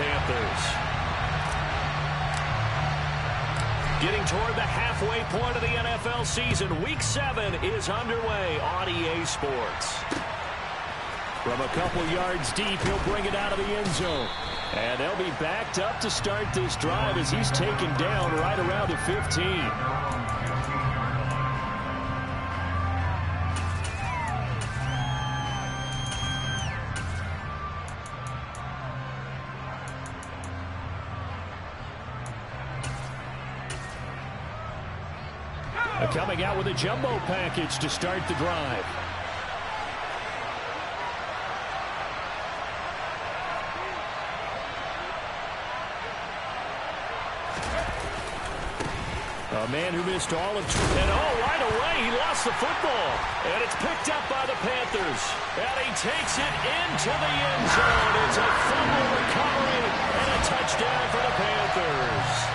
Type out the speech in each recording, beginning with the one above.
Panthers. Getting toward the halfway point of the NFL season, Week 7 is underway on EA Sports. From a couple yards deep, he'll bring it out of the end zone. And they'll be backed up to start this drive as he's taken down right around the 15. Coming out with a jumbo package to start the drive. A man who missed all of and right away he lost the football. And it's picked up by the Panthers. And he takes it into the end zone. It's a fumble recovery and a touchdown for the Panthers.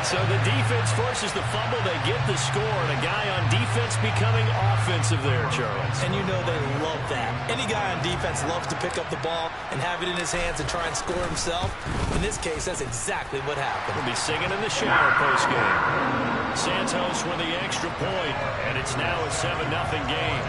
So the defense forces the fumble. They get the score. And a guy on defense becoming offensive there, Charles. And you know they love that. Any guy on defense loves to pick up the ball and have it in his hands and try and score himself. In this case, that's exactly what happened. We'll be singing in the shower postgame. Santos with the extra point, and it's now a 7-0 game.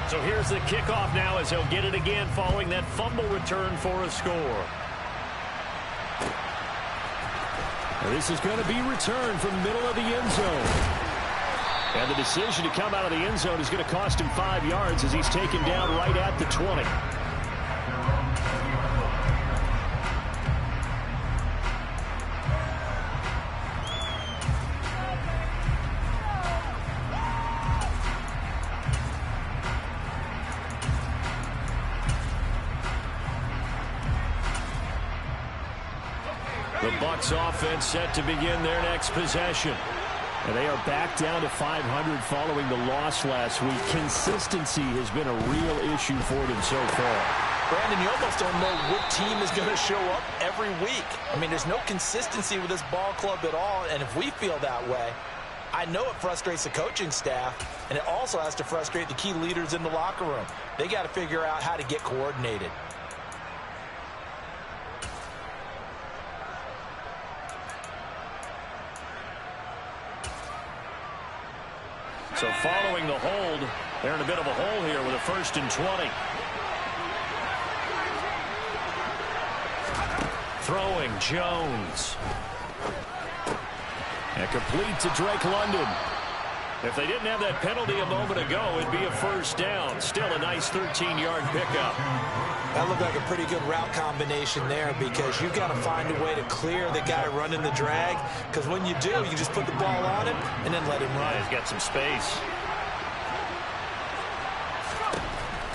So here's the kickoff now as he'll get it again following that fumble return for a score. This is going to be returned from the middle of the end zone. And the decision to come out of the end zone is going to cost him 5 yards as he's taken down right at the 20. The Bucs offense set to begin their next possession. And they are back down to 500 following the loss last week. Consistency has been a real issue for them so far. Brandon, you almost don't know what team is going to show up every week. I mean, there's no consistency with this ball club at all, and if we feel that way, I know it frustrates the coaching staff, and it also has to frustrate the key leaders in the locker room. They got to figure out how to get coordinated. So following the hold, they're in a bit of a hole here with a 1st and 20. Throwing Jones. And complete to Drake London. If they didn't have that penalty a moment ago, it'd be a 1st down. Still a nice 13-yard pickup. That looked like a pretty good route combination there because you've got to find a way to clear the guy running the drag, because when you do, you just put the ball on him and then let him run. He's got some space.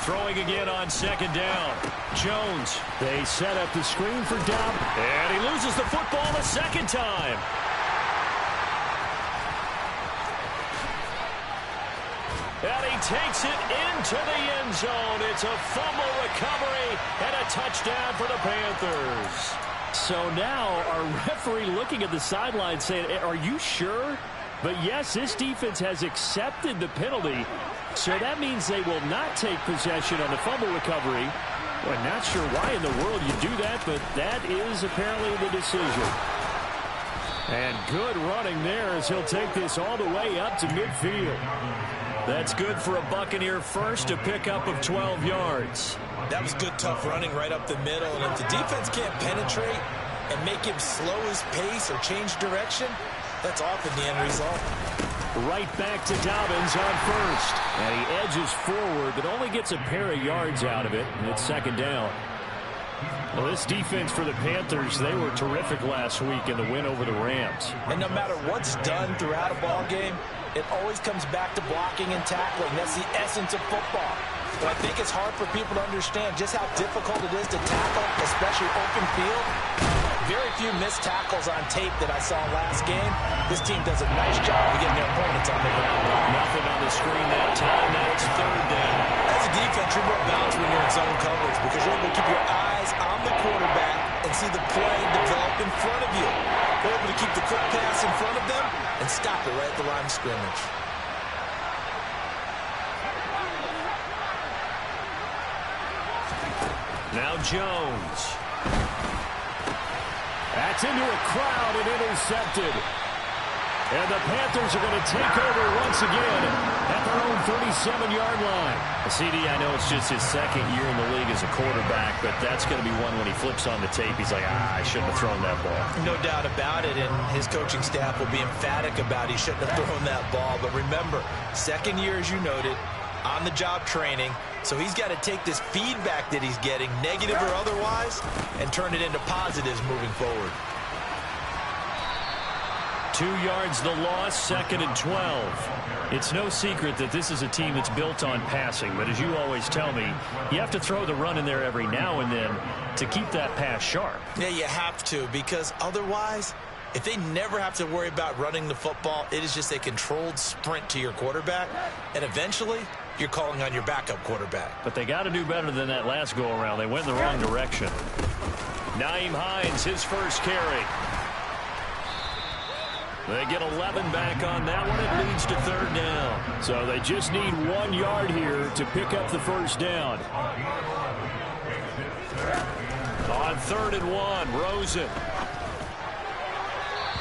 Throwing again on 2nd down. Jones. They set up the screen for Dobb. And he loses the football a 2nd time. And he takes it into the end zone. It's a fumble recovery and a touchdown for the Panthers. So now our referee looking at the sideline saying, are you sure? But yes, this defense has accepted the penalty. So that means they will not take possession on the fumble recovery. Well, not sure why in the world you do that, but that is apparently the decision. And good running there as he'll take this all the way up to midfield. That's good for a Buccaneer first, a pickup of 12 yards. That was good, tough running right up the middle. And if the defense can't penetrate and make him slow his pace or change direction, that's often the end result. Right back to Dobbins on 1st. And he edges forward, but only gets a pair of yards out of it. And it's 2nd down. Well, this defense for the Panthers, they were terrific last week in the win over the Rams. And no matter what's done throughout a ball game, it always comes back to blocking and tackling. That's the essence of football. But I think it's hard for people to understand just how difficult it is to tackle, especially open field. Very few missed tackles on tape that I saw last game. This team does a nice job of getting their opponents on the ground. Nothing on the screen that time. Now it's 3rd down. As a defense, you're more balanced when you're in zone coverage because you're able to keep your eyes on the quarterback and see the play develop in front of you. They're able to keep the quick pass in front of them. and stop it right at the line of scrimmage. Now Jones. That's into a crowd and intercepted. And the Panthers are going to take over once again at their own 37-yard line. CD, I know it's just his second year in the league as a quarterback, but that's going to be one when he flips on the tape, he's like, I shouldn't have thrown that ball. No doubt about it, and his coaching staff will be emphatic about he shouldn't have thrown that ball. But remember, second year, as you noted, on-the-job training, so he's got to take this feedback that he's getting, negative or otherwise, and turn it into positives moving forward. 2 yards the loss, 2nd and 12. It's no secret that this is a team that's built on passing, but as you always tell me, you have to throw the run in there every now and then to keep that pass sharp. Yeah, you have to, because otherwise, if they never have to worry about running the football, it is just a controlled sprint to your quarterback, and eventually you're calling on your backup quarterback. But they got to do better than that last go-around. They went in the wrong direction. Nyheim Hines, his first carry. They get 11 back on that one. It leads to 3rd down. So they just need 1 yard here to pick up the first down. On 3rd and 1, Rosen.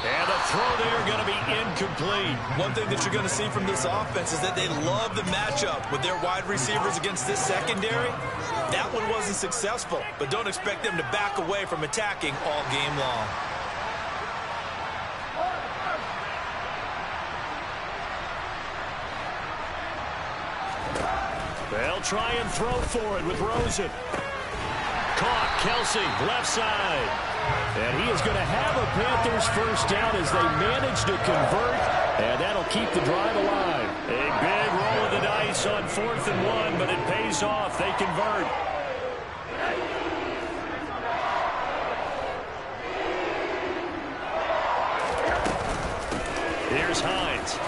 And a throw there going to be incomplete. One thing that you're going to see from this offense is that they love the matchup with their wide receivers against this secondary. That one wasn't successful, but don't expect them to back away from attacking all game long. They'll try and throw for it with Rosen. Caught, Kelsey, left side. And he is going to have a Panthers first down as they manage to convert, and that'll keep the drive alive. A big roll of the dice on 4th and 1, but it pays off. They convert. Here's Hines.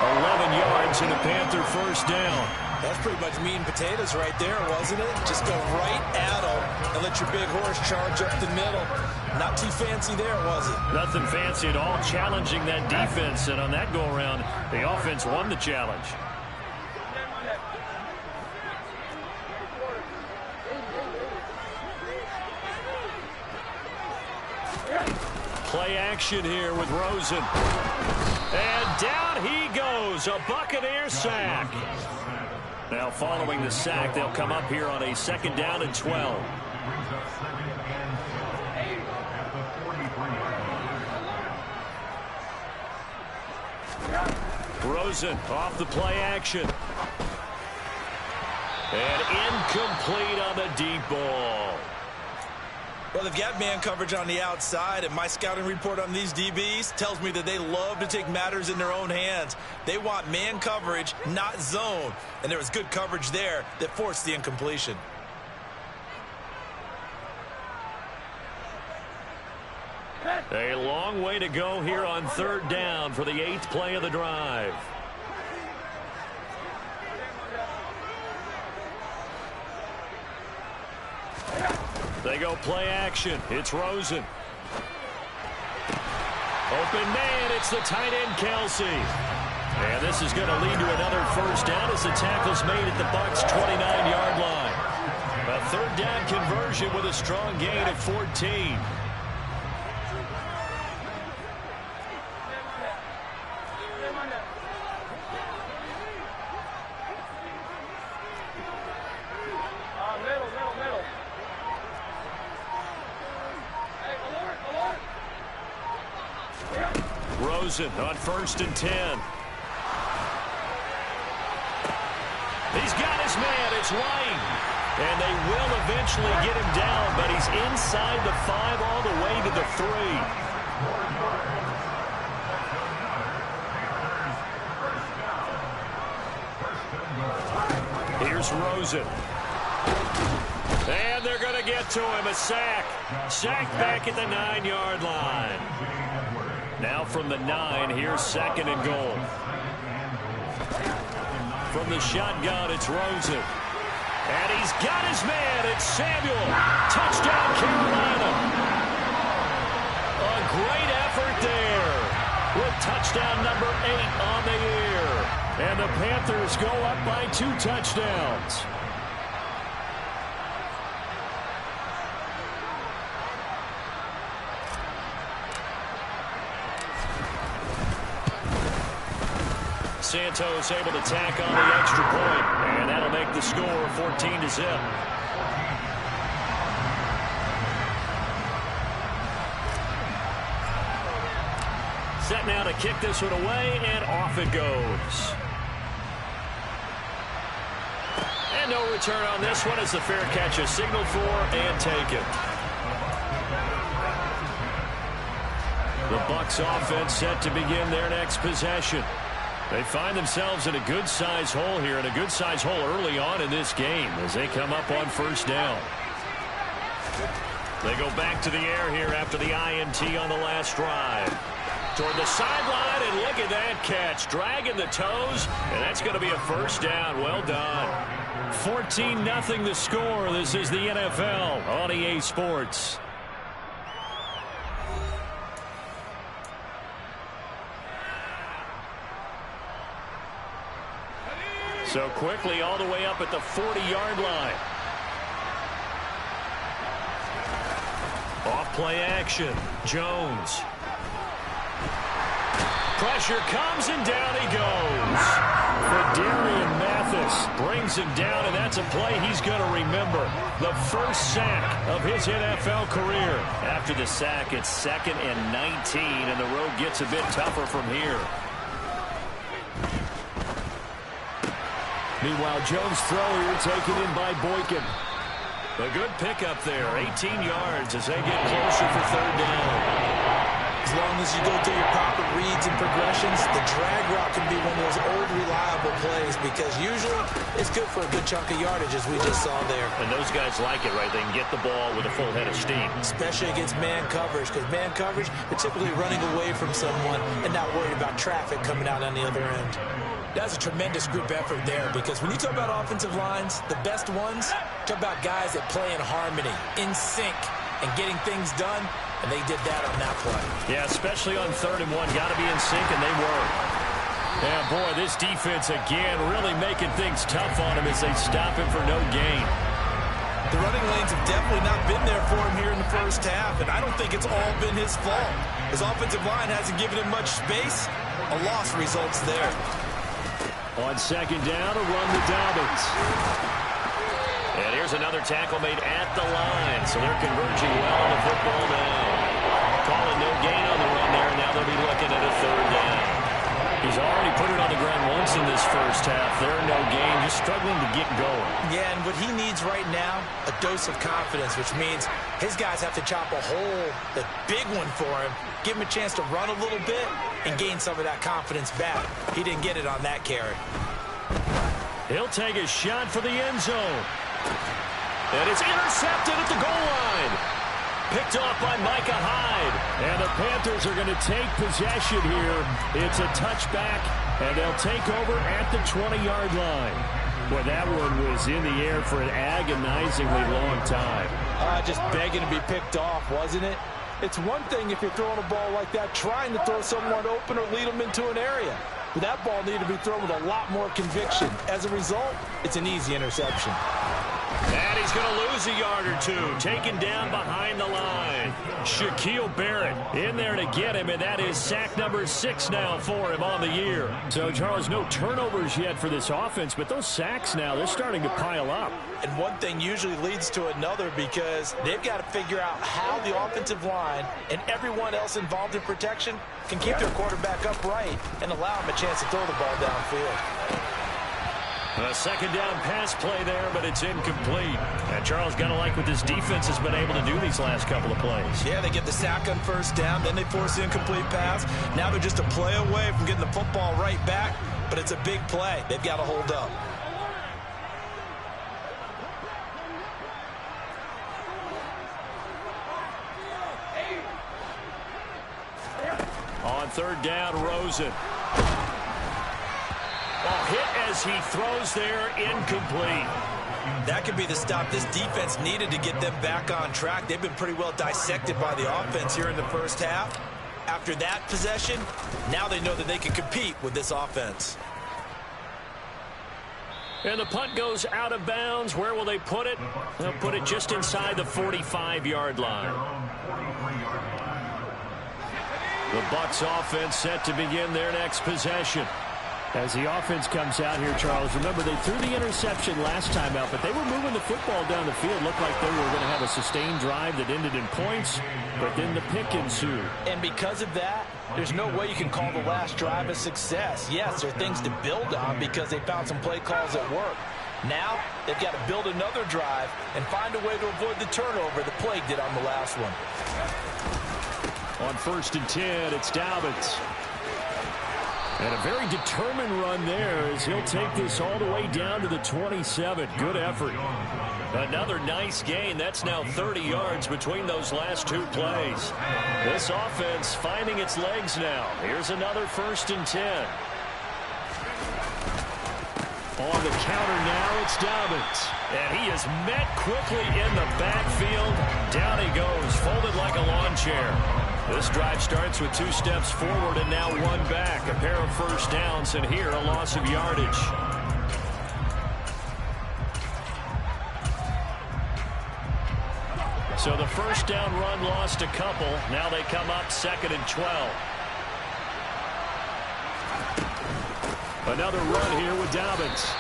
11 yards and a Panther first down. That's pretty much meat and potatoes right there, wasn't it? Just go right at them and let your big horse charge up the middle. Not too fancy there, was it? Nothing fancy at all, challenging that defense. And on that go-around, the offense won the challenge. Play action here with Rosen. And down he goes, a Buccaneer sack. Now following the sack, they'll come up here on a 2nd down and 12. Rosen off the play action. And incomplete on the deep ball. Well, they've got man coverage on the outside, and my scouting report on these DBs tells me that they love to take matters in their own hands. They want man coverage, not zone. And there was good coverage there that forced the incompletion. A long way to go here on 3rd down for the 8th play of the drive. They go play action. It's Rosen. Open man. It's the tight end, Kelsey. And this is going to lead to another first down as the tackle's made at the Bucs' 29-yard line. A 3rd down conversion with a strong gain of 14. Rosen on 1st and 10. He's got his man. It's Lane. And they will eventually get him down, but he's inside the 5 all the way to the 3. Here's Rosen. And they're going to get to him. A sack. Sack back at the 9-yard line. Now from the 9, here's 2nd and goal. From the shotgun, it's Rosen. And he's got his man. It's Samuel. Touchdown, Carolina. A great touchdown number 8 on the year. And the Panthers go up by 2 touchdowns. Santos able to tack on the extra point, and that'll make the score 14-0. Set now to kick this one away, and off it goes. And no return on this one as the fair catch is signaled for and taken. The Bucs offense set to begin their next possession. They find themselves in a good-sized hole here, and a good-sized hole early on in this game as they come up on first down. They go back to the air here after the INT on the last drive. Toward the sideline, and look at that catch. Dragging the toes, and that's going to be a first down. Well done. 14-0 the score. This is the NFL on EA Sports. So quickly all the way up at the 40-yard line. Off play action. Jones. Pressure comes and down he goes. Ferdarian Mathis brings him down, and that's a play he's going to remember. The first sack of his NFL career. After the sack, it's 2nd and 19, and the road gets a bit tougher from here. Meanwhile, Jones' throw here taken in by Boykin. A good pickup there, 18 yards as they get closer for third down. As long as you go through your proper reads and progressions, the drag route can be one of those old reliable plays because usually it's good for a good chunk of yardage as we just saw there. And those guys like it, right? They can get the ball with a full head of steam. Especially against man coverage, because man coverage, they're typically running away from someone and not worried about traffic coming out on the other end. That's a tremendous group effort there because when you talk about offensive lines, the best ones, talk about guys that play in harmony, in sync, and getting things done, and they did that on that play. Yeah, especially on 3rd and 1. Got to be in sync, and they were. Yeah, boy, this defense again really making things tough on him as they stop him for no gain. The running lanes have definitely not been there for him here in the first half, and I don't think it's all been his fault. His offensive line hasn't given him much space. A loss results there. On 2nd down, a run to Dobbins. And here's another tackle made at the line, so they're converging well on the football now. Calling no gain on the run there, and now they'll be looking at a 3rd down. He's already put it on the ground once in this first half. There, no gain, just struggling to get going. Yeah, and what he needs right now, a dose of confidence, which means his guys have to chop a hole, the big one for him, give him a chance to run a little bit and gain some of that confidence back. He didn't get it on that carry. He'll take a shot for the end zone. And it's intercepted at the goal line. Picked off by Micah Hyde. And the Panthers are going to take possession here. It's a touchback, and they'll take over at the 20-yard line. Boy, that one was in the air for an agonizingly long time. Just begging to be picked off, wasn't it? It's one thing if you're throwing a ball like that, trying to throw someone open or lead them into an area. But that ball needed to be thrown with a lot more conviction. As a result, it's an easy interception. And he's going to lose a yard or two. Taken down behind the line. Shaquille Barrett in there to get him, and that is sack number 6 now for him on the year. So, Charles, no turnovers yet for this offense, but those sacks now, they're starting to pile up. And one thing usually leads to another because they've got to figure out how the offensive line and everyone else involved in protection can keep their quarterback upright and allow him a chance to throw the ball downfield. A 2nd down pass play there, but it's incomplete. And Charles, got to like what this defense has been able to do these last couple of plays. Yeah, they get the sack on 1st down, then they force the incomplete pass. Now they're just a play away from getting the football right back, but it's a big play. They've got to hold up. On 3rd down, Rosen. Ball hit as he throws there, incomplete. That could be the stop this defense needed to get them back on track. They've been pretty well dissected by the offense here in the first half. After that possession, now they know that they can compete with this offense. And the punt goes out of bounds. Where will they put it? They'll put it just inside the 45-yard line. The Bucs offense set to begin their next possession. As the offense comes out here, Charles, remember they threw the interception last time out, but they were moving the football down the field. Looked like they were going to have a sustained drive that ended in points, but then the pick ensued. And because of that, there's no way you can call the last drive a success. Yes, there are things to build on because they found some play calls that work. Now, they've got to build another drive and find a way to avoid the turnover the Plague did on the last one. On 1st and 10, it's Dobbins. And a very determined run there as he'll take this all the way down to the 27. Good effort. Another nice gain. That's now 30 yards between those last two plays. This offense finding its legs now. Here's another 1st and 10. On the counter now, it's Dobbins. And he is met quickly in the backfield. Down he goes, folded like a lawn chair. This drive starts with 2 steps forward and now 1 back. A pair of first downs, and here a loss of yardage. So the first down run lost a couple. Now they come up 2nd and 12. Another run here with Dobbins.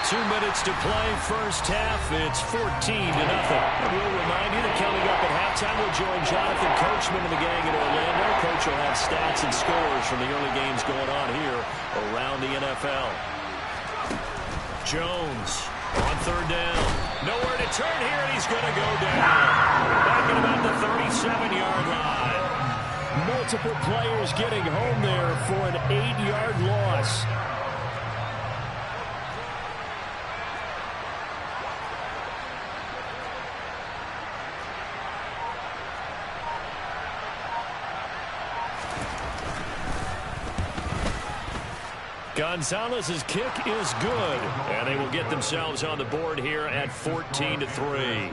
2 minutes to play, first half. It's 14-0. And we'll remind you that coming up at halftime, we'll join Jonathan Coachman and the gang in Orlando. Coach will have stats and scores from the early games going on here around the NFL. Jones on 3rd down. Nowhere to turn here, and he's going to go down. Back at about the 37-yard line. Multiple players getting home there for an 8-yard loss. Gonzalez's kick is good, and they will get themselves on the board here at 14-3.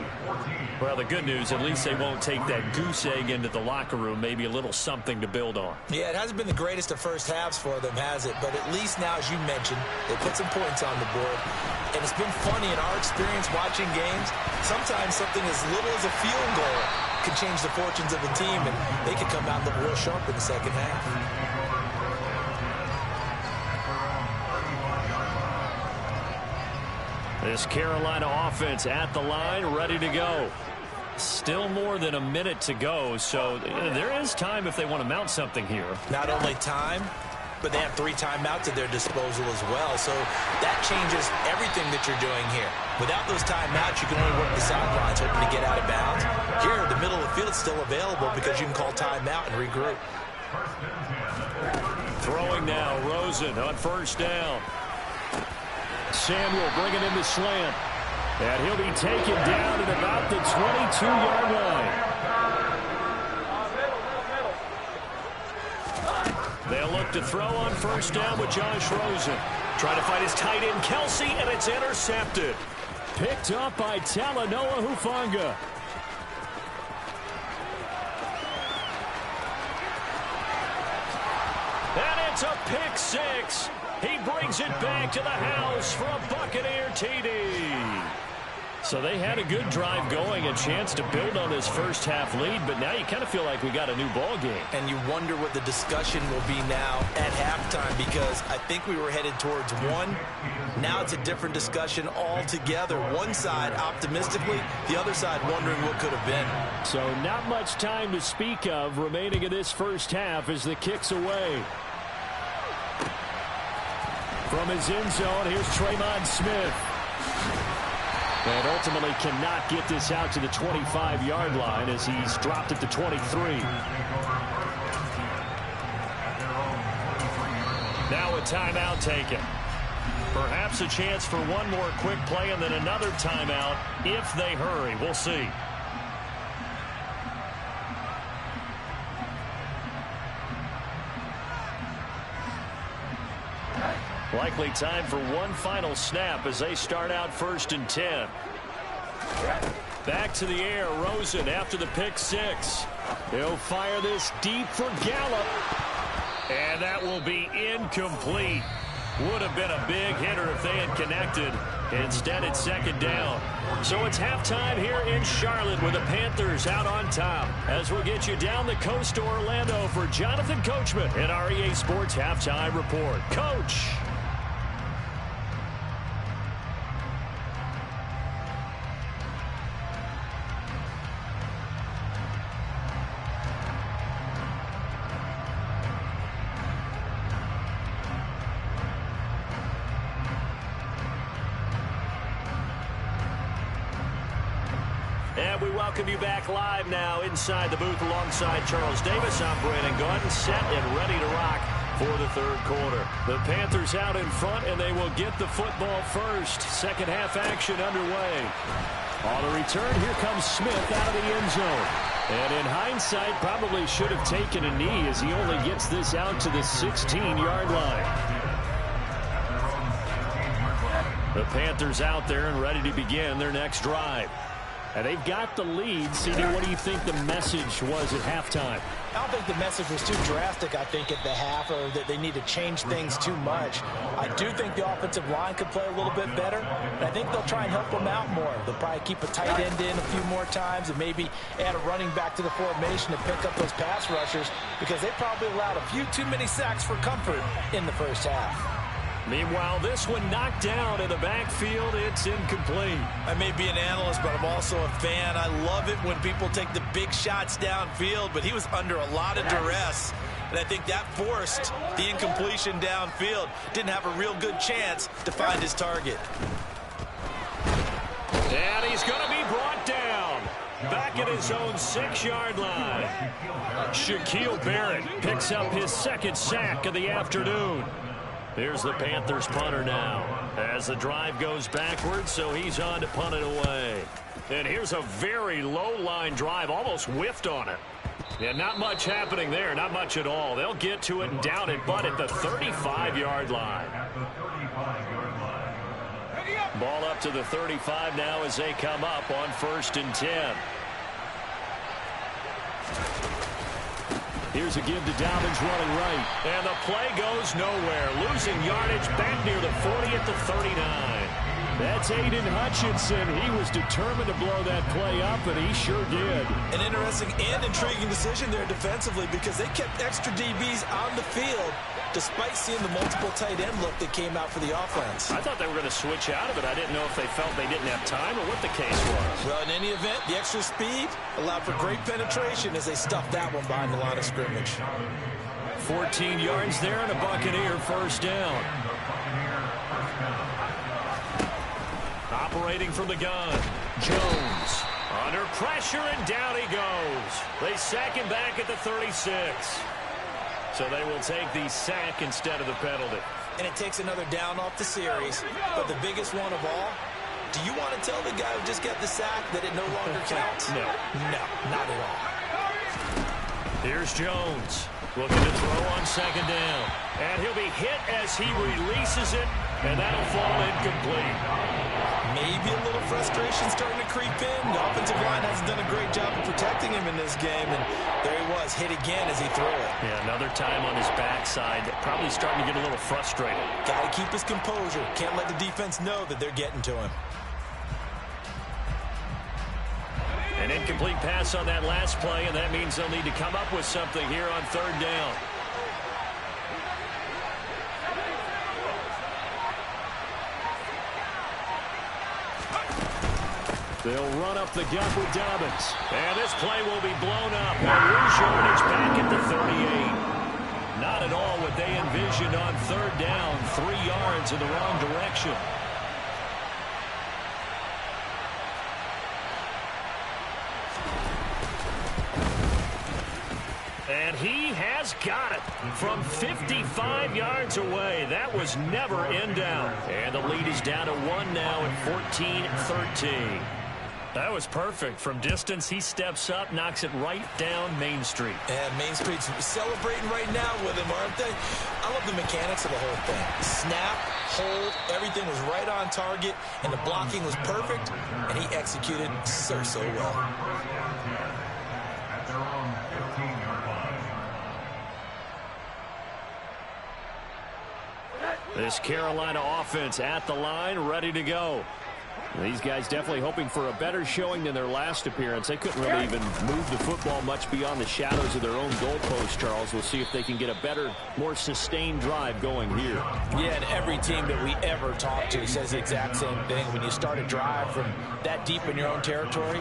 Well, the good news, at least they won't take that goose egg into the locker room. Maybe a little something to build on. Yeah, it hasn't been the greatest of first halves for them, has it? But at least now, as you mentioned, they put some points on the board. And it's been funny in our experience watching games. Sometimes something as little as a field goal can change the fortunes of a team, and they could come out and look real sharp in the second half. This Carolina offense at the line, ready to go. Still more than a minute to go, so there is time if they want to mount something here. Not only time, but they have 3 timeouts at their disposal as well, so that changes everything that you're doing here. Without those timeouts, you can only work the sidelines, hoping to get out of bounds. Here, the middle of the field is still available because you can call timeout and regroup. Throwing now, Rosen on 1st down. Samuel bringing in the slant. And he'll be taken down at about the 22-yard line. They'll look to throw on 1st down with Josh Rosen. Trying to fight his tight end, Kelsey, and it's intercepted. Picked up by Talanoa Hufanga. And it's a pick 6. He brings it back to the house for a Buccaneer TD. So they had a good drive going, a chance to build on this first half lead, but now you kind of feel like we got a new ball game. And you wonder what the discussion will be now at halftime, because I think we were headed towards 1. Now it's a different discussion altogether. One side optimistically, the other side wondering what could have been. So not much time to speak of remaining in this first half as the kick's away. From his end zone, here's Traymon Smith. And ultimately cannot get this out to the 25-yard line as he's dropped at the 23. Now a timeout taken. Perhaps a chance for one more quick play and then another timeout if they hurry. We'll see. Likely time for one final snap as they start out 1st and 10. Back to the air, Rosen after the pick 6. He'll fire this deep for Gallup. And that will be incomplete. Would have been a big hitter if they had connected. Instead, it's second down. So it's halftime here in Charlotte with the Panthers out on top. As we'll get you down the coast to Orlando for Jonathan Coachman at our EA Sports Halftime Report. Coach. And we welcome you back live now inside the booth alongside Charles Davis. I'm Brandon Gaudin, set and ready to rock for the third quarter. The Panthers out in front, and they will get the football first. Second half action underway. On the return, here comes Smith out of the end zone. And in hindsight, probably should have taken a knee as he only gets this out to the 16-yard line. The Panthers out there and ready to begin their next drive. And they've got the lead. CD, what do you think the message was at halftime? I don't think the message was too drastic, I think, at the half, or that they need to change things too much. I do think the offensive line could play a little bit better, and I think they'll try and help them out more. They'll probably keep a tight end in a few more times and maybe add a running back to the formation to pick up those pass rushers, because they probably allowed a few too many sacks for comfort in the first half. Meanwhile, this one knocked down in the backfield. It's incomplete. I may be an analyst, but I'm also a fan. I love it when people take the big shots downfield, but he was under a lot of duress, and I think that forced the incompletion downfield. Didn't have a real good chance to find his target. And he's going to be brought down. Back at his own 6-yard line. Shaquille Barrett picks up his second sack of the afternoon. Here's the Panthers punter now as the drive goes backwards, so he's on to punt it away. And here's a very low-line drive, almost whiffed on it. And not much happening there, not much at all. They'll get to it and down it, but at the 35-yard line. Ball up to the 35 now as they come up on 1st and 10. Here's a give to Dobbins running right. And the play goes nowhere. Losing yardage back near the 40 at the 39. That's Aiden Hutchinson. He was determined to blow that play up, and he sure did. An interesting and intriguing decision there defensively, because they kept extra DBs on the field despite seeing the multiple tight end look that came out for the offense. I thought they were going to switch out of it. I didn't know if they felt they didn't have time or what the case was. Well, in any event, the extra speed allowed for great penetration as they stuffed that one behind the line of scrimmage. 14 yards there and a Buccaneer first down. Operating from the gun, Jones. Under pressure, and down he goes. They sack him back at the 36. So they will take the sack instead of the penalty. And it takes another down off the series. But the biggest one of all, do you want to tell the guy who just got the sack that it no longer counts? No. No, not at all. Here's Jones. Looking to throw on second down. And he'll be hit as he releases it. And that'll fall incomplete. Maybe a little frustration starting to creep in. The offensive line hasn't done a great job of protecting him in this game, and there he was, hit again as he threw it. Yeah, another time on his backside, probably starting to get a little frustrated. Got to keep his composure. Can't let the defense know that they're getting to him. An incomplete pass on that last play, and that means they'll need to come up with something here on third down. They'll run up the gut with Dobbins. And this play will be blown up. And lose yardage back at the 38. Not at all what they envisioned on third down. 3 yards in the wrong direction. And he has got it from 55 yards away. That was never in doubt. And the lead is down to 1 now at 14-13. That was perfect. From distance, he steps up, knocks it right down Main Street. And Main Street's celebrating right now with him, aren't they? I love the mechanics of the whole thing. Snap, hold, everything was right on target, and the blocking was perfect, and he executed so well. This Carolina offense at the line, ready to go. These guys definitely hoping for a better showing than their last appearance. They couldn't really even move the football much beyond the shadows of their own goalpost, Charles. We'll see if they can get a better, more sustained drive going here. Yeah, and every team that we ever talk to says the exact same thing. When you start a drive from that deep in your own territory,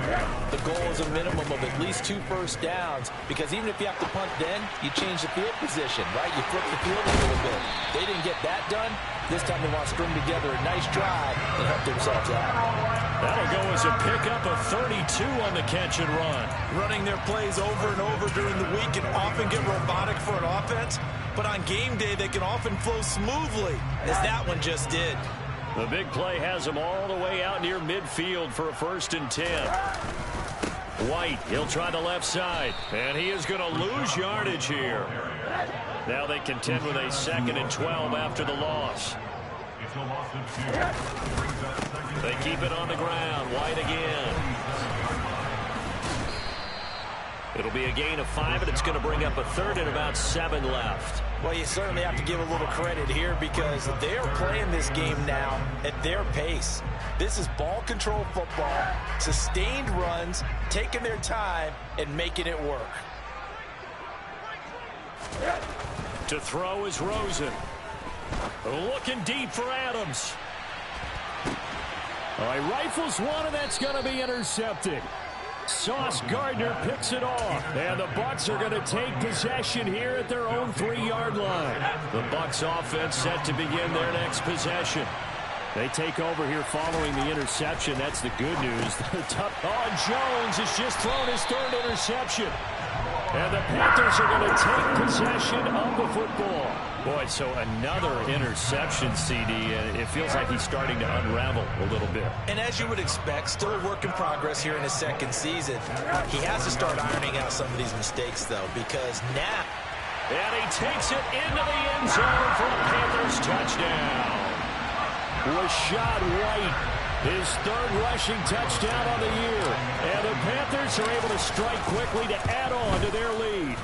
the goal is a minimum of at least 2 first downs, because even if you have to punt then, you change the field position, right? You flip the field a little bit. They didn't get that done. This time they want to string together a nice drive and help themselves out. That'll go as a pickup of 32 on the catch and run. Running their plays over and over during the week can often get robotic for an offense, but on game day they can often flow smoothly, as that one just did. The big play has them all the way out near midfield for a 1st and 10. White, he'll try the left side, and he is going to lose yardage here. Now they contend with a 2nd and 12 after the loss. They keep it on the ground. White again. It'll be a gain of 5, and it's going to bring up a 3rd and about 7 left. Well, you certainly have to give a little credit here, because they're playing this game now at their pace. This is ball control football, sustained runs, taking their time, and making it work. To throw is Rosen. Looking deep for Adams. All right, rifles one, and that's going to be intercepted. Sauce Gardner picks it off, and the Bucs are going to take possession here at their own 3-yard line. The Bucs offense set to begin their next possession. They take over here following the interception. That's the good news. Jones has just thrown his 3rd interception. And the Panthers are going to take possession of the football. Boy, so another interception, CD, and it feels like he's starting to unravel a little bit. And as you would expect, still a work in progress here in his 2nd season. He has to start ironing out some of these mistakes, though, because now... And he takes it into the end zone for a Panthers touchdown. Rashad White, his 3rd rushing touchdown on the year. And the Panthers are able to strike quickly to add on to their lead.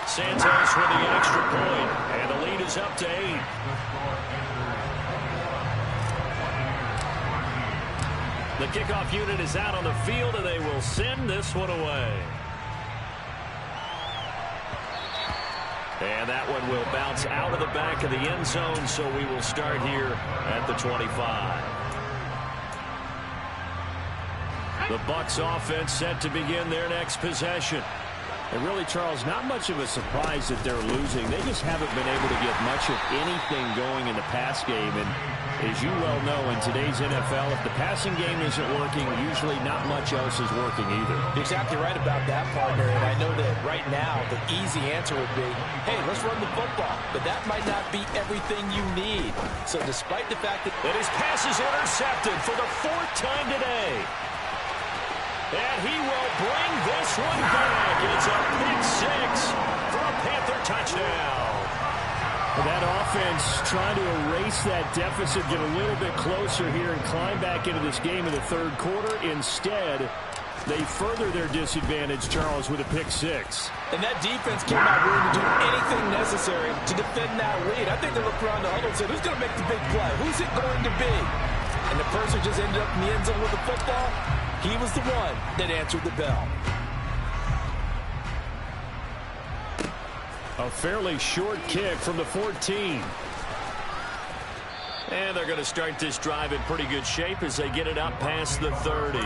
Santos with the extra point, and the lead is up to 8. The kickoff unit is out on the field, and they will send this one away. And that one will bounce out of the back of the end zone, so we will start here at the 25. The Bucs offense set to begin their next possession. And really, Charles, not much of a surprise that they're losing. They just haven't been able to get much of anything going in the pass game. And as you well know, in today's NFL, if the passing game isn't working, usually not much else is working either. You're exactly right about that, partner. And I know that right now the easy answer would be, hey, let's run the football. But that might not be everything you need. So despite the fact that his pass is intercepted for the 4th time today. And he will bring this one back. It's a pick 6 for a Panther touchdown. That offense trying to erase that deficit, get a little bit closer here and climb back into this game in the 3rd quarter. Instead, they further their disadvantage, Charles, with a pick 6. And that defense came out willing to do anything necessary to defend that lead. I think they looked around the huddle and said, who's going to make the big play? Who's it going to be? And the person just ended up in the end zone with the football. He was the one that answered the bell. A fairly short kick from the 14. And they're going to start this drive in pretty good shape as they get it up past the 30.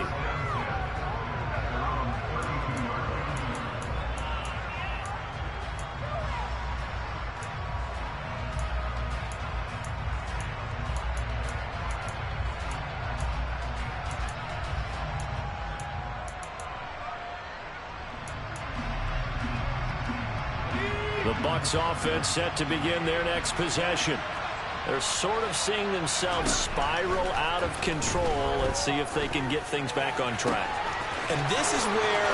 The Bucs offense set to begin their next possession. They're sort of seeing themselves spiral out of control. Let's see if they can get things back on track. And this is where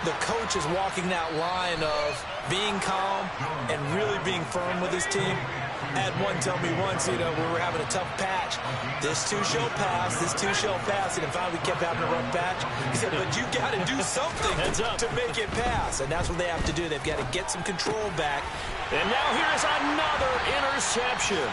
the coach is walking that line of being calm and really being firm with his team. I had one tell me once, we were having a tough patch. This too shall pass, this too shall pass. And then finally we kept having a rough patch. He said, but you got to do something to make it pass. And that's what they have to do. They've got to get some control back. And now here's another interception.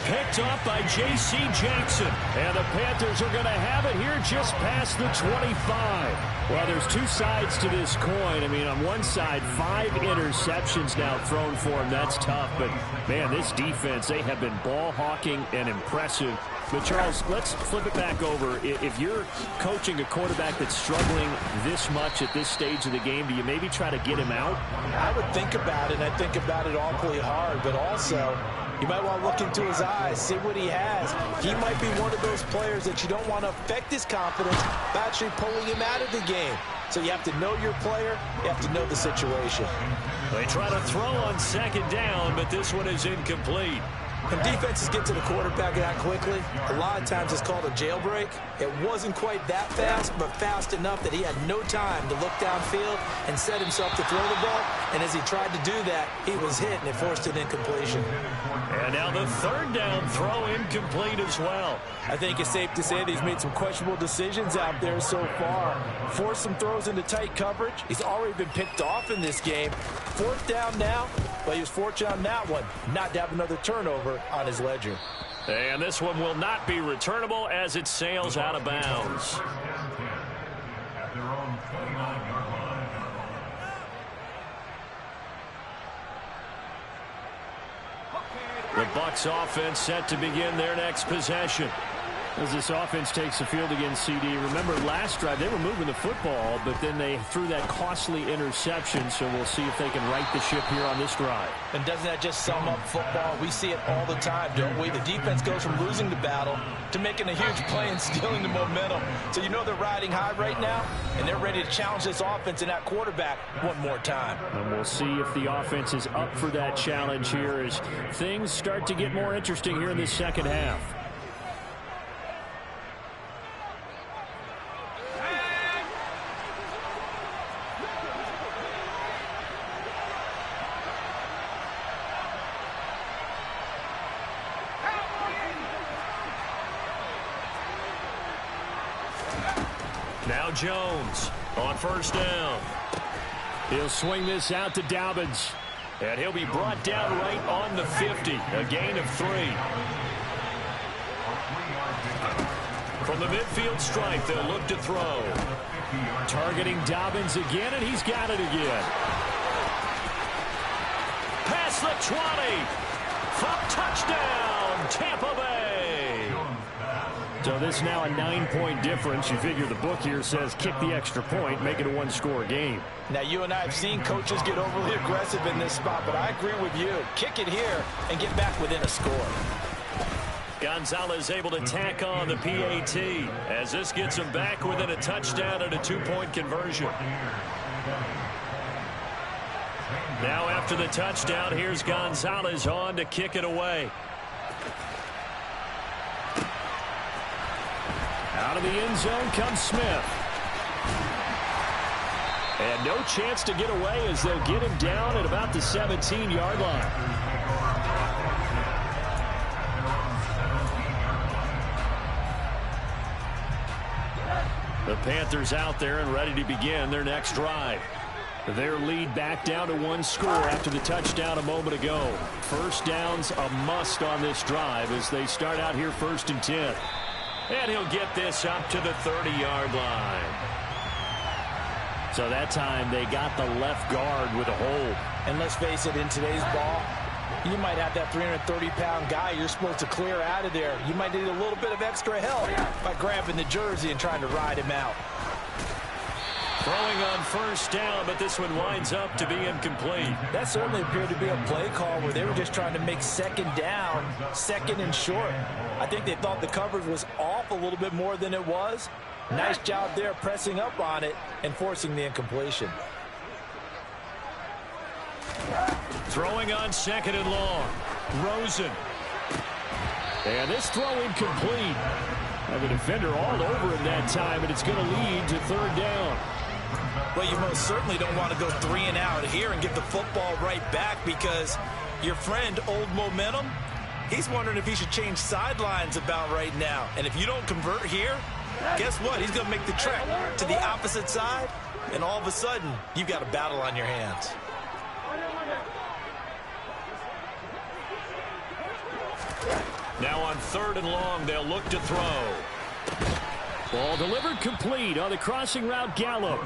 Picked off by J.C. Jackson. And the Panthers are going to have it here just past the 25. Well, there's two sides to this coin. I mean, on one side, 5 interceptions now thrown for him. That's tough. But, man, this defense, they have been ball hawking and impressive. But, Charles, let's flip it back over. If you're coaching a quarterback that's struggling this much at this stage of the game, do you maybe try to get him out? I would think about it, and I think about it awfully hard. But also, you might want to look into his eyes, see what he has. He might be one of those players that you don't want to affect his confidence by actually pulling him out of the game. So you have to know your player. You have to know the situation. They try to throw on second down, but this one is incomplete. When defenses get to the quarterback that quickly, a lot of times it's called a jailbreak. It wasn't quite that fast, but fast enough that he had no time to look downfield and set himself to throw the ball. And as he tried to do that, he was hit, and it forced an incompletion. And now the third down throw incomplete as well. I think it's safe to say that he's made some questionable decisions out there so far. Forced some throws into tight coverage. He's already been picked off in this game. Fourth down now, but he was fortunate on that one not to have another turnover on his ledger. And this one will not be returnable as it sails out of bounds. The Bucs offense set to begin their next possession. As this offense takes the field against CD. Remember last drive they were moving the football, but then they threw that costly interception, so we'll see if they can right the ship here on this drive. And doesn't that just sum up football? We see it all the time, don't we? The defense goes from losing the battle to making a huge play and stealing the momentum. So you know they're riding high right now, and they're ready to challenge this offense and that quarterback one more time. And we'll see if the offense is up for that challenge here as things start to get more interesting here in the second half. Now Jones on first down. He'll swing this out to Dobbins. And he'll be brought down right on the 50. A gain of 3. From the midfield stripe, they'll look to throw. Targeting Dobbins again, and he's got it again. Past the 20. For touchdown, Tampa Bay. So this now a 9-point difference. You figure the book here says kick the extra point, make it a one-score game. Now, you and I have seen coaches get overly aggressive in this spot, but I agree with you. Kick it here and get back within a score. Gonzalez able to tack on the PAT as this gets him back within a touchdown and a 2-point conversion. Now after the touchdown, here's Gonzalez on to kick it away. Out of the end zone comes Smith. And no chance to get away as they'll get him down at about the 17-yard line. The Panthers out there and ready to begin their next drive. Their lead back down to 1 score after the touchdown a moment ago. First down's a must on this drive as they start out here 1st and 10. And he'll get this up to the 30-yard line. So that time they got the left guard with a hold. And let's face it, in today's ball, you might have that 330-pound guy you're supposed to clear out of there. You might need a little bit of extra help by grabbing the jersey and trying to ride him out. Throwing on first down, but this one winds up to be incomplete. That certainly appeared to be a play call where they were just trying to make second down, second and short. I think they thought the coverage was off a little bit more than it was. Nice job there pressing up on it and forcing the incompletion. Throwing on second and long. Rosen. And this throw incomplete. Have a defender all over him that time, and it's going to lead to 3rd down. Well, you most certainly don't want to go 3 and out here and get the football right back because Your friend, Old Momentum, he's wondering if he should change sidelines about right now. And if you don't convert here, guess what? He's going to make the trek to the opposite side, and all of a sudden, you've got a battle on your hands. Now on 3rd and long, they'll look to throw. Ball delivered complete on the crossing route Gallup.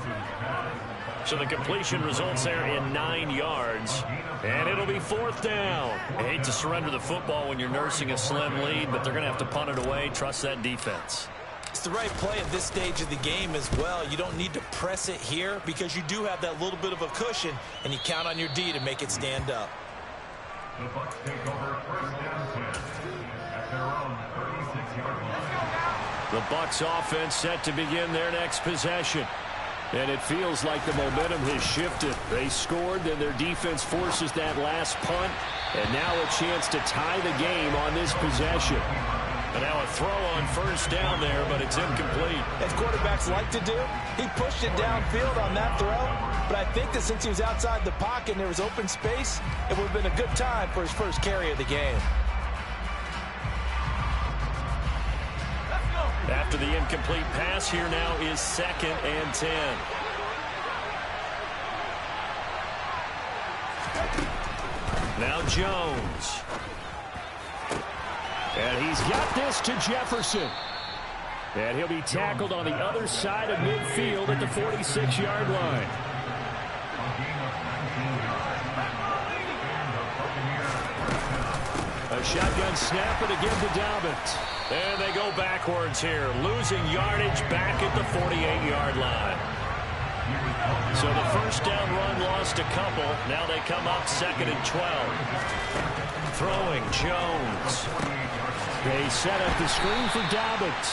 So the completion results there in 9 yards. And it'll be 4th down. I hate to surrender the football when you're nursing a slim lead, but they're going to have to punt it away. Trust that defense. It's the right play at this stage of the game as well. You don't need to press it here because you do have that little bit of a cushion, and you count on your D to make it stand up. The Bucs take over 1st down 10 at their own 36-yard line. The Bucs offense set to begin their next possession. And it feels like the momentum has shifted. They scored, then their defense forces that last punt. And now a chance to tie the game on this possession. And now a throw on 1st down there, but it's incomplete. As quarterbacks like to do, he pushed it downfield on that throw. But I think that since he was outside the pocket and there was open space, it would have been a good time for his first carry of the game. After the incomplete pass, here now is 2nd and 10. Now Jones. And he's got this to Jefferson. And he'll be tackled on the other side of midfield at the 46-yard line. A shotgun snap and again to Dobbins. And they go backwards here, losing yardage back at the 48-yard line. So the 1st down run lost a couple. Now they come up 2nd and 12. Throwing Jones. They set up the screen for Dobbins.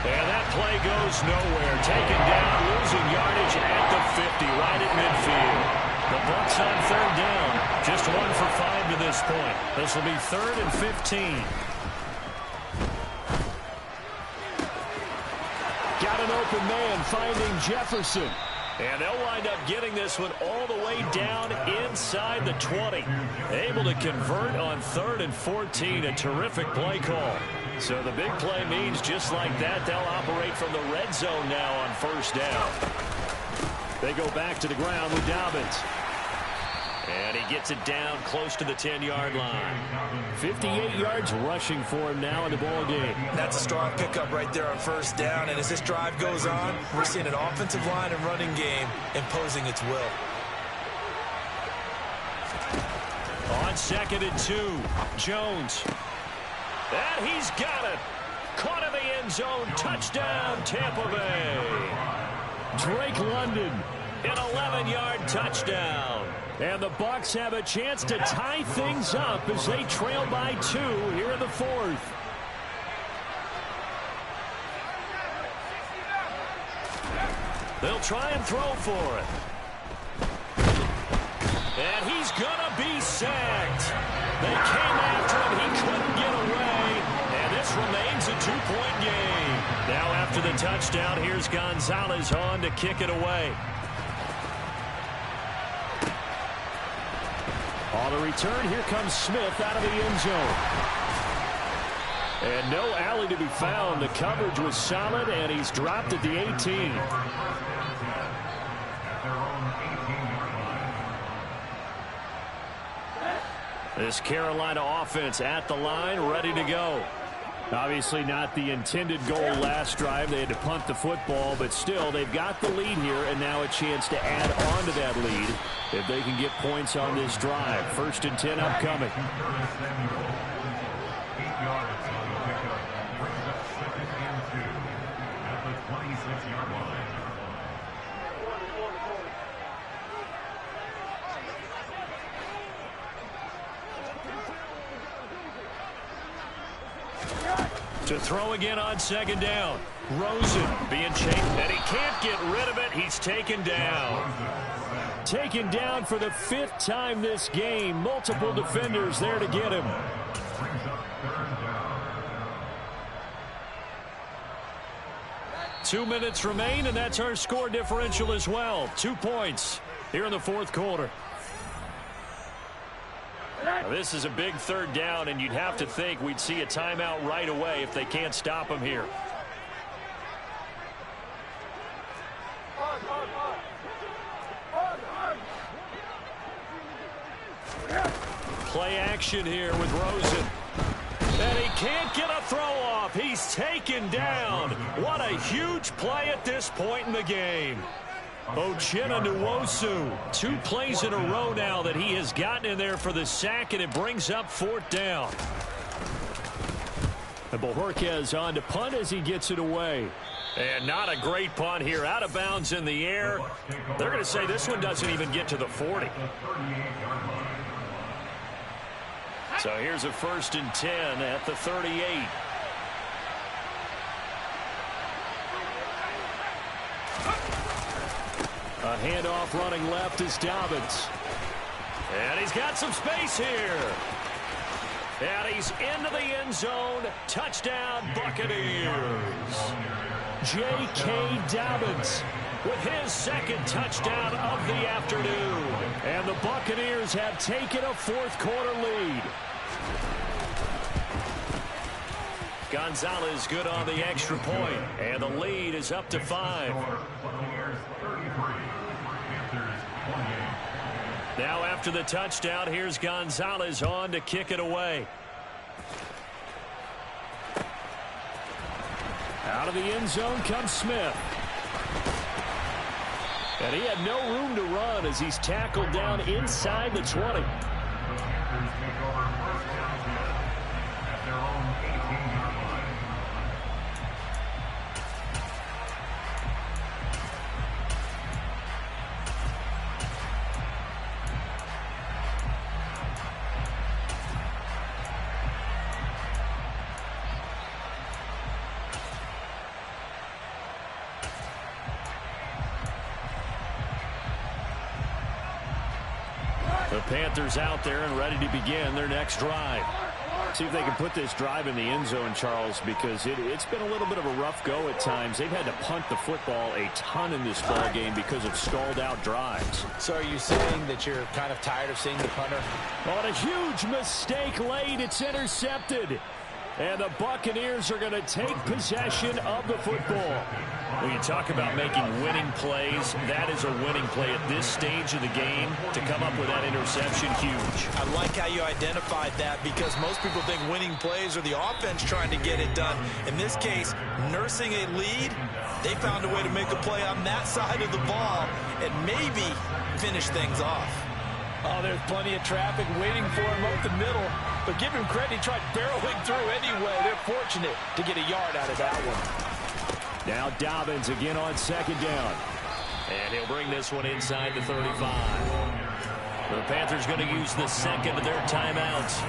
And that play goes nowhere. Taken down, losing yardage at the 50, right at midfield. The Bucs on 3rd down. Just 1 for 5 to this point. This will be 3rd and 15. Got an open man finding Jefferson. And they'll wind up getting this one all the way down inside the 20. Able to convert on 3rd and 14. A terrific play call. So the big play means just like that, they'll operate from the red zone now on 1st down. They go back to the ground with Dobbins. And he gets it down close to the 10-yard line. 58 yards rushing for him now in the ball game. That's a strong pickup right there on 1st down. And as this drive goes on, we're seeing an offensive line and running game imposing its will. On 2nd and 2, Jones. And he's got it. Caught in the end zone. Touchdown, Tampa Bay. Drake London, an 11-yard touchdown. And the Bucs have a chance to tie things up as they trail by 2 here in the 4th. They'll try and throw for it. And he's going to be sacked. They came after him. He couldn't get away. And this remains a 2-point game. Now after the touchdown, here's Gonzalez on to kick it away. On the return, here comes Smith out of the end zone. And no alley to be found. The coverage was solid, and he's dropped at the 18. This Carolina offense at the line, ready to go. Obviously not the intended goal last drive. They had to punt the football, but still, they've got the lead here, and now a chance to add on to that lead if they can get points on this drive. 1st and 10 upcoming. 8 yards on the pickup. Brings up 2nd and 2 at the 26-yard line. To throw again on 2nd down. Rosen being chased, and he can't get rid of it. He's taken down. Taken down for the 5th time this game. Multiple defenders there to get him. 2 minutes remain, and that's our score differential as well. 2 points here in the 4th quarter. Now, this is a big third down, and you'd have to think we'd see a timeout right away if they can't stop him here. Play action here with Rosen. And he can't get a throw off. He's taken down. What a huge play at this point in the game. Uchenna Nwosu, 2 plays in a row now that he has gotten in there for the sack, and it brings up 4th down. And Bojorquez on to punt as he gets it away. And not a great punt here. Out of bounds in the air. They're going to say this one doesn't even get to the 40. So here's a 1st and 10 at the 38. A handoff running left is Dobbins. And he's got some space here. And he's into the end zone. Touchdown, Buccaneers. J.K. Dobbins with his 2nd touchdown of the afternoon. And the Buccaneers have taken a 4th quarter lead. Gonzalez good on the extra point, and the lead is up to 5. Now after the touchdown, here's Gonzalez on to kick it away. Out of the end zone comes Smith. And he had no room to run as he's tackled down inside the 20. The Panthers out there and ready to begin their next drive. See if they can put this drive in the end zone, Charles, because it's been a little bit of a rough go at times. They've had to punt the football a ton in this ball game because of stalled out drives. So are you saying that you're kind of tired of seeing the punter? On a huge mistake late, it's intercepted. And the Buccaneers are going to take possession of the football. When you talk about making winning plays, that is a winning play at this stage of the game. To come up with that interception, huge. I like how you identified that, because most people think winning plays are the offense trying to get it done. In this case, nursing a lead, they found a way to make a play on that side of the ball and maybe finish things off. Oh, there's plenty of traffic waiting for him up the middle. But give him credit, he tried barreling through anyway. They're fortunate to get a yard out of that one. Now Dobbins again on 2nd down. And he'll bring this one inside the 35. The Panthers going to use the 2nd of their timeouts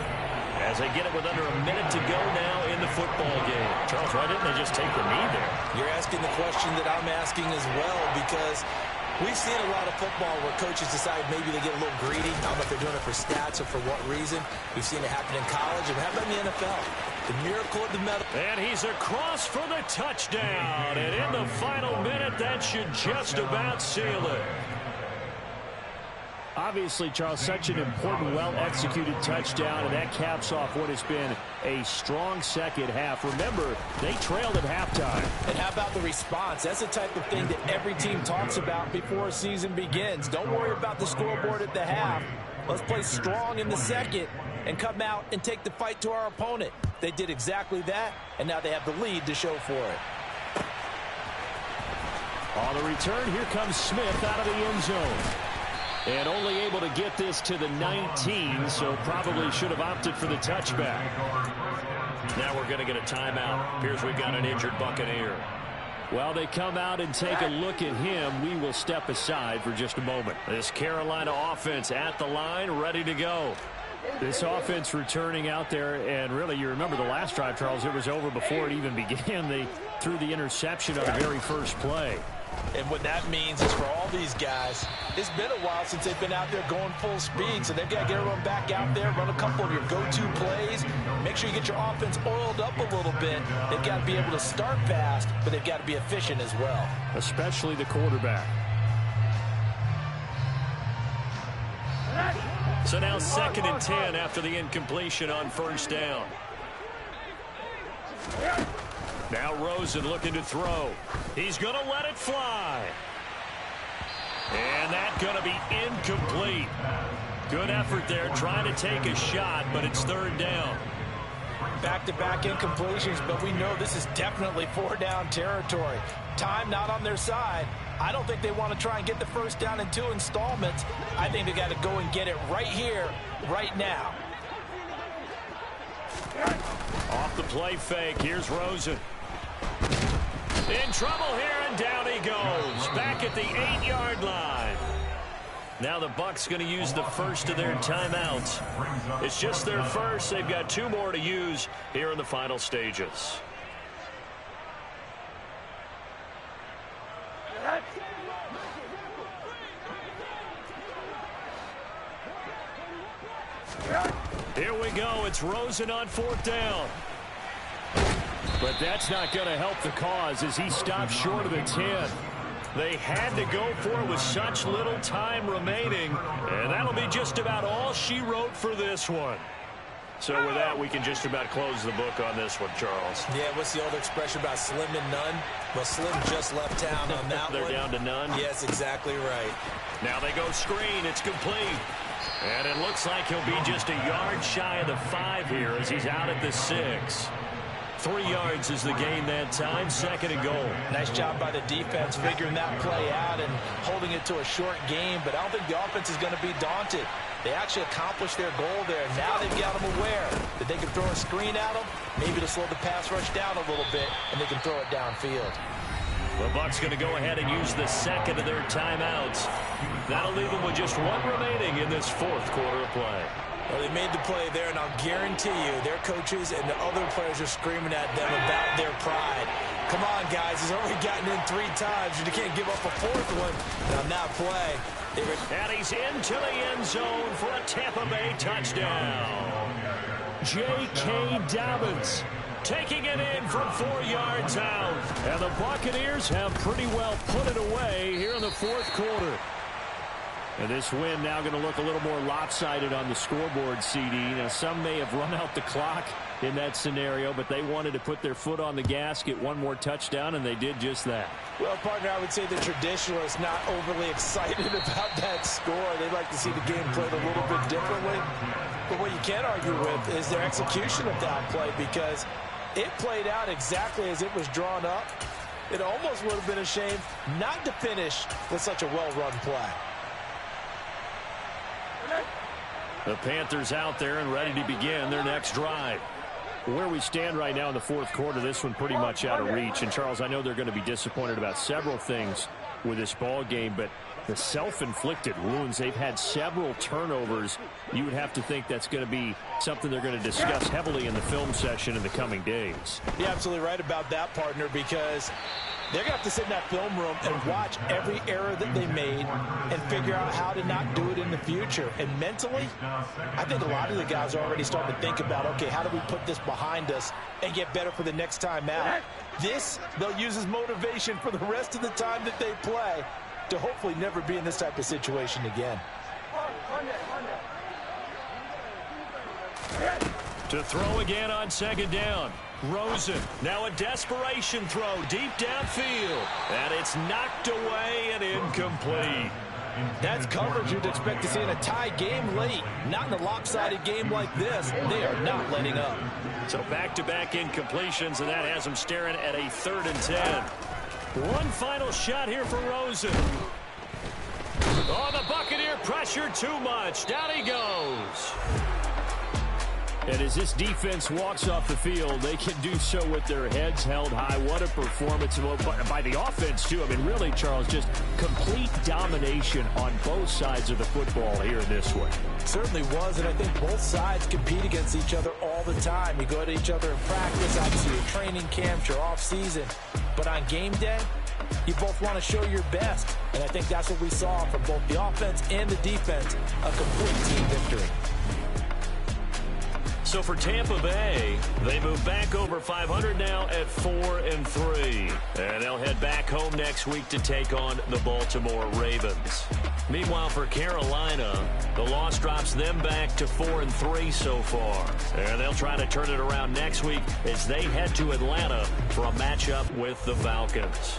as they get it with under a minute to go now in the football game. Charles, why didn't they just take the knee there? You're asking the question that I'm asking as well, because we've seen a lot of football where coaches decide maybe they get a little greedy. I don't know if they're doing it for stats or for what reason. We've seen it happen in college, and how about in the NFL? The miracle of the medal. And he's across for the touchdown. And in the final minute, that should just about seal it. Obviously, Charles, such an important, well-executed touchdown, and that caps off what has been a strong second half. Remember, they trailed at halftime. And how about the response? That's the type of thing that every team talks about before a season begins. Don't worry about the scoreboard at the half. Let's play strong in the second and come out and take the fight to our opponent. They did exactly that, and now they have the lead to show for it. On the return, here comes Smith out of the end zone. And only able to get this to the 19, so probably should have opted for the touchback. Now we're going to get a timeout. Appears we've got an injured Buccaneer. While they come out and take a look at him, we will step aside for just a moment. This Carolina offense at the line, ready to go. This offense returning out there, and really, you remember the last drive, Charles, it was over before it even began. They threw the interception on the very first play. And what that means is for all these guys, it's been a while since they've been out there going full speed, so they've got to get everyone back out there, run a couple of your go-to plays, make sure you get your offense oiled up a little bit. They've got to be able to start fast, but they've got to be efficient as well. Especially the quarterback. So now 2nd and 10 after the incompletion on first down. Now Rosen looking to throw. He's going to let it fly. And that's going to be incomplete. Good effort there trying to take a shot, but it's 3rd down. Back-to-back incompletions, but we know this is definitely 4-down territory. Time not on their side. I don't think they want to try and get the first down in 2 installments. I think they got to go and get it right here, right now. Off the play fake, here's Rosen. In trouble here, and down he goes. Back at the 8-yard line. Now the Bucs going to use the first of their timeouts. It's just their first. They've got 2 more to use here in the final stages. Here we go. It's Rosen on 4th down. But that's not going to help the cause as he stops short of the 10. They had to go for it with such little time remaining, and that'll be just about all she wrote for this one. So with that, we can just about close the book on this one, Charles. Yeah, what's the old expression about slim and none? Well, Slim just left town on that They're one. down to none? Yes, exactly right. Now they go screen. It's complete. And it looks like he'll be just a yard shy of the 5 here as he's out at the 6. 3 yards is the gain that time. 2nd and goal. Nice job by the defense figuring that play out and holding it to a short game, but I don't think the offense is going to be daunted. They actually accomplished their goal there. Now they've got them aware that they can throw a screen at them, maybe to slow the pass rush down a little bit, and they can throw it downfield. The Bucs going to go ahead and use the 2nd of their timeouts. That'll leave them with just 1 remaining in this 4th quarter of play. Well, they made the play there, and I'll guarantee you their coaches and the other players are screaming at them about their pride. Come on, guys. He's already gotten in 3 times. You can't give up a 4th one. And on that play, and he's into the end zone for a Tampa Bay touchdown. J.K. Dobbins taking it in from 4 yards out. And the Buccaneers have pretty well put it away here in the 4th quarter. And this win now going to look a little more lopsided on the scoreboard, CD. Now, some may have run out the clock in that scenario, but they wanted to put their foot on the gas, get 1 more touchdown, and they did just that. Well, partner, I would say the traditionalists not overly excited about that score. They'd like to see the game played a little bit differently. But what you can't argue with is their execution of that play, because it played out exactly as it was drawn up. It almost would have been a shame not to finish with such a well-run play. The Panthers out there and ready to begin their next drive. Where we stand right now in the 4th quarter, this one pretty much out of reach. And, Charles, I know they're going to be disappointed about several things with this ball game, but the self-inflicted wounds, they've had several turnovers. You would have to think that's going to be something they're going to discuss heavily in the film session in the coming days. You're absolutely right about that, partner, because they're going to have to sit in that film room and watch every error that they made and figure out how to not do it in the future. And mentally, I think a lot of the guys are already starting to think about, okay, how do we put this behind us and get better for the next time out? This, they'll use as motivation for the rest of the time that they play to hopefully never be in this type of situation again. To throw again on 2nd down. Rosen, now a desperation throw deep downfield. And it's knocked away and incomplete. That's coverage you'd expect to see in a tie game late. Not in a lopsided game like this. They are not letting up. So back-to-back incompletions, and that has them staring at a 3rd and 10. One final shot here for Rosen. Oh, the Buccaneer pressure too much. Down he goes. And as this defense walks off the field, they can do so with their heads held high. What a performance by the offense, too. I mean, really, Charles, just complete domination on both sides of the football here in this one. Certainly was, and I think both sides compete against each other all the time. You go at each other in practice, obviously your training camps, your off-season. But on game day, you both want to show your best. And I think that's what we saw from both the offense and the defense, a complete team victory. So for Tampa Bay, they move back over 500 now at 4-3. And they'll head back home next week to take on the Baltimore Ravens. Meanwhile, for Carolina, the loss drops them them back to 4-3 so far. And they'll try to turn it around next week as they head to Atlanta for a matchup with the Falcons.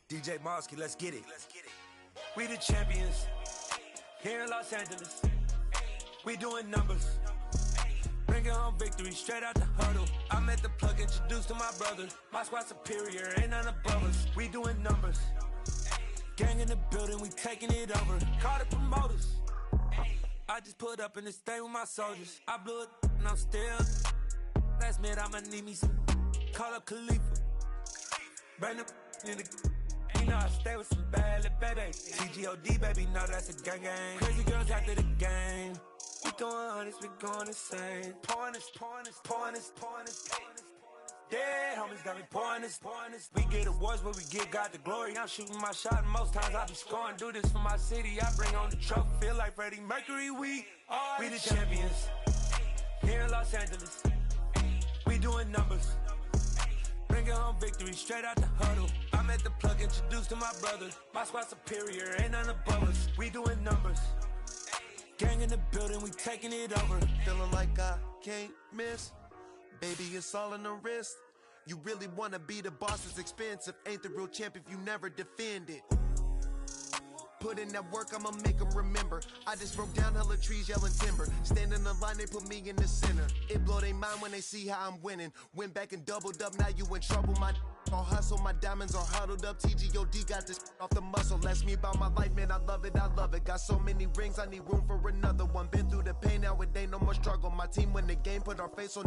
DJ Mosky, let's get it. We the champions here in Los Angeles. We doing numbers. Bringing home victory straight out the huddle. I'm at the plug, introduced to my brother. My squad superior, ain't none above us. We doing numbers. Gang in the building, we taking it over. Call the promoters. I just put up in this thing with my soldiers. I blew it and I'm still. Last minute I'ma need me some. Call up Khalifa. Bring them in the. You know I stay with some bad little baby. TGOD baby, know that's a gang gang. Crazy girls after the game. We throwing hundreds, we going insane. Pouring this. Dead homies got me pouring this. We get awards where we give God the glory. I'm shooting my shot and most times I be scoring. Do this for my city, I bring on the trophy. Feel like Freddie Mercury, we the champions here in Los Angeles. We doing numbers. Bringing home victory straight out the huddle. I'm at the plug, introduced to my brother. My squad superior, ain't none above us. We doing numbers. Gang in the building, we taking it over. Feeling like I can't miss. Baby, it's all in the wrist. You really wanna be the boss, it's expensive. Ain't the real champ if you never defend it. Put in that work, I'ma make them remember. I just broke down hella trees, yelling timber. Stand in the line, they put me in the center. It blow their mind when they see how I'm winning. Went back and doubled up, now you in trouble. My all hustle, my diamonds are huddled up. TGOD got this off the muscle. Ask me about my life, man, I love it, I love it. Got so many rings, I need room for another one. Been through the pain, now it ain't no more struggle. My team win the game, put our face on